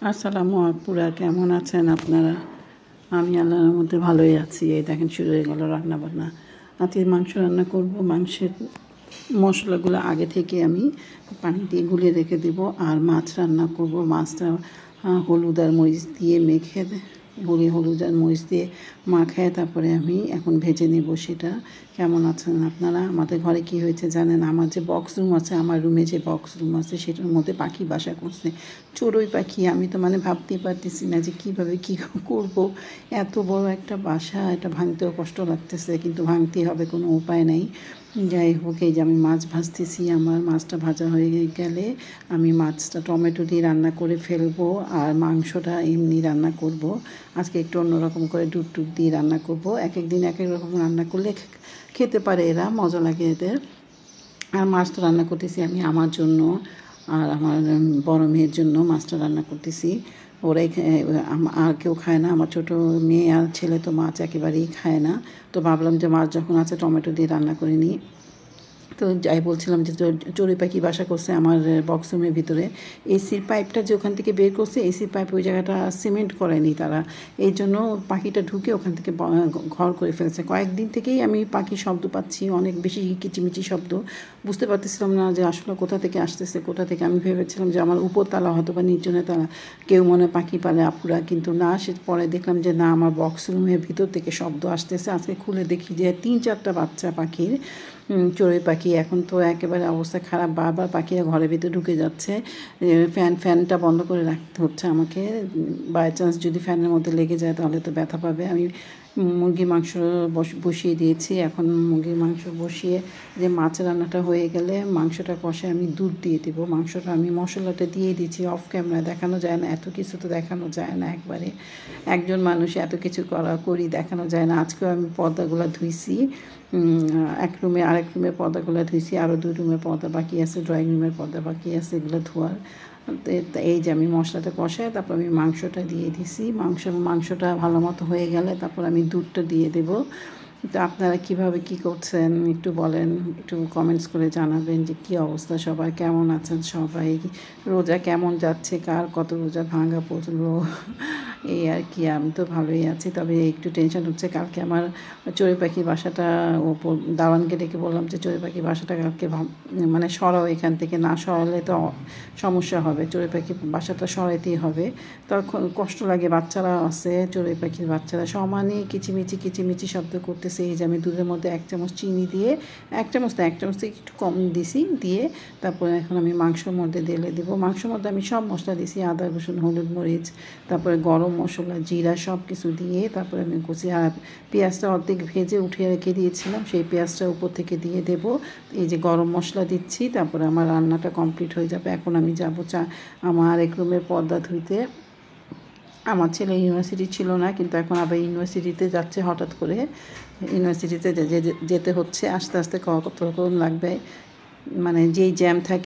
আসসালামু আপুরা, কেমন আছেন আপনারা? আমি আল্লাহর মধ্যে ভালোই আছি। এই দেখেন শুরু হয়ে গেল রান্না বান্না। আজকে মাংস রান্না করব। মাংসের মশলাগুলো আগে থেকে আমি পানি দিয়ে গুলিয়ে রেখে দেব। আর মাছ রান্না করব। মাছটা হলুদ আর মরিচ দিয়ে মেখে হলুদ আর মরিচ দিয়ে মাখায় তারপরে আমি এখন ভেজে নেব সেটা। কেমন আছেন আপনারা? আমাদের ঘরে কি হয়েছে জানেন? আমার যে বক্স রুম আছে, আমার রুমে যে বক্স রুম আছে সেটার মধ্যে পাখি বাসা করছে, চড়ুই পাখি। আমি তো ভাবতেই পারতেছি না যে কীভাবে কী করব। এত বড় একটা বাসা, এটা ভাঙতেও কষ্ট লাগতেছে, কিন্তু ভাঙতেই হবে, কোনো উপায় নেই। যাই হোক, এই যে আমি মাছ ভাজতেছি। আমার মাছটা ভাজা হয়ে গেলে আমি মাছটা টমেটো দিয়ে রান্না করে ফেলবো, আর মাংসটা এমনি রান্না করব। আজকে একটু অন্যরকম করে দুধ দিয়ে রান্না করব। এক এক দিন এক এক রকম রান্না করলে খেতে পারে এরা, মজা লাগে এদের। আর মাছ তো রান্না করতেছি আমি আমার জন্য আর আমার বড় মেয়ের জন্য মাছটা রান্না করতেছি। ওরাই আর কেউ খায় না, আমার ছোটো মেয়ে আর ছেলে তো মাছ একেবারেই খায় না। তো ভাবলাম যে মাছ যখন আছে টমেটো দিয়ে রান্না করে নিই। তো যাই বলছিলাম যে চড়ুই পাখি বাসা করছে আমার বক্স রুমের ভিতরে। এসির পাইপটা যে ওখান থেকে বের করছে, এসির পাইপ ওই জায়গাটা সিমেন্ট করেনি তারা, এই জন্য পাখিটা ঢুকে ওখান থেকে ঘর করে ফেলছে। কয়েকদিন থেকেই আমি পাখির শব্দ পাচ্ছি, অনেক বেশি কিচিমিচি শব্দ। বুঝতে পারতেছিলাম না যে আসলে কোথা থেকে আসতেছে, কোথা থেকে। আমি ভেবেছিলাম যে আমার উপরতলা হয়তো বা নিচনের তলা কেউ মনে পাখি পালে আপুরা, কিন্তু না। সে পরে দেখলাম যে না, আমার বক্স রুমের ভিতর থেকে শব্দ আসতেছে। আজকে খুলে দেখি যে 3-4টা বাচ্চা পাখির, চড়ুই পাখি। এখন তো একেবারে অবস্থা খারাপ, বারবার পাখিরা ঘরের ভিতরে ঢুকে যাচ্ছে। ফ্যানটা বন্ধ করে রাখতে হচ্ছে আমাকে। বাই চান্স যদি ফ্যানের মধ্যে লেগে যায় তাহলে তো ব্যথা পাবে। আমি মুরগির মাংস বসিয়ে দিয়েছি। এখন মুরগির মাংস বসিয়ে যে মাছ রান্নাটা হয়ে গেলে মাংসটা কষে আমি দুধ দিয়ে দেবো। মাংসটা আমি মশলাটা দিয়ে দিচ্ছি, অফ ক্যামেরায় দেখানো যায় না, এত কিছু তো দেখানো যায় না একবারে। একজন মানুষ এত কিছু করি দেখানো যায় না। আজকেও আমি পর্দাগুলো ধুইছি, এক রুমে আরেক রুমের পর্দাগুলো ধুইছি, আরও 2 রুমের পর্দা বাকি আছে, ড্রয়িং রুমের পর্দা বাকি আছে, এগুলো ধোয়ার। এই যে আমি মশলাটা কষাই তারপর আমি মাংসটা দিয়ে দিছি। মাংসটা ভালো মতো হয়ে গেলে তারপর আমি দুধটা দিয়ে দেবো। তো আপনারা কীভাবে কী করছেন একটু বলেন, একটু কমেন্টস করে জানাবেন যে কী অবস্থা সবার, কেমন আছেন সবাই, রোজা কেমন যাচ্ছে, কার কত রোজা ভাঙা পড়লো, এই আর কি। আমি তো ভালোই আছি, তবে একটু টেনশন হচ্ছে। কালকে আমার চড়ুই পাখির বাসাটা দাওয়ানকে ডেকে বললাম যে চড়ুই পাখির বাসাটা কালকে মানে সরাও, এখান থেকে না সরালে তো সমস্যা হবে। চড়ুই পাখির বাসাটা সরাইতেই হবে। তখন কষ্ট লাগে, বাচ্চারা আছে, চড়ুই পাখির বাচ্চারা সমানে কিচিমিচি শব্দ করতেছে। এই যে আমি দুধের মধ্যে 1 চামচ চিনি দিয়ে, 1 চামচ থেকে একটু কম দিছি, দিয়ে তারপরে এখন আমি মাংসের মধ্যে ঢেলে দেবো। মাংসের মধ্যে আমি সব মশলা দিছি, আদা রসুন হলুদ মরিচ, তারপরে গরম মশলা জিরা সব কিছু দিয়ে তারপরে আমি কষি। আর পেঁয়াজটা অর্ধেক ভেজে উঠিয়ে রেখে দিয়েছিলাম, সেই পেঁয়াজটা উপর থেকে দিয়ে দেব। এই যে গরম মশলা দিচ্ছি, তারপরে আমার রান্নাটা কমপ্লিট হয়ে যাবে। এখন আমি যাব আমার এক রুমের পর্দা ধুইতে। আমার ছেলে ইউনিভার্সিটি ছিল না, কিন্তু এখন আবার ইউনিভার্সিটিতে যাচ্ছে হঠাৎ করে। ইউনিভার্সিটিতে যেতে হচ্ছে, আস্তে আস্তে কতক্ষণ লাগবে, মানে যেই জ্যাম থাকে